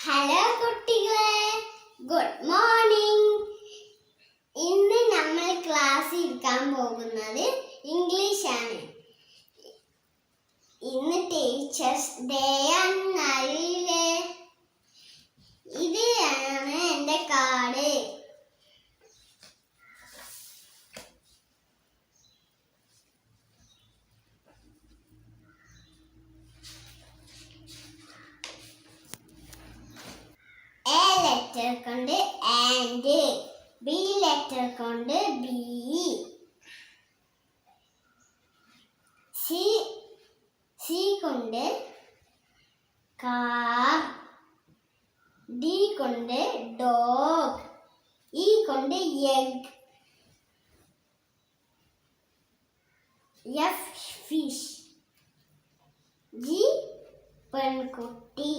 Hello കുട്ടികളെ, good morning. ഇന്ന് നമ്മൾ ക്ലാസ് എടുക്കാൻ പോകുന്നത് ഇംഗ്ലീഷ് ആണ്. ഇന്ന് ടീച്ചേഴ്സ് ഡേ ആണെന്നറിയില്ലേ? ഇതാണ് എൻ്റെ കാർഡ്. ലെറ്റർ കൊണ്ട് ആൻഡ്, ബി ലെറ്റർ കൊണ്ട് ബി, സി കൊണ്ട് കാർ, ഡി കൊണ്ട് ഡോഗ്, ഇ കൊണ്ട് എഗ്, എഫ് ഫിഷ്, ജി പെൺകുട്ടി.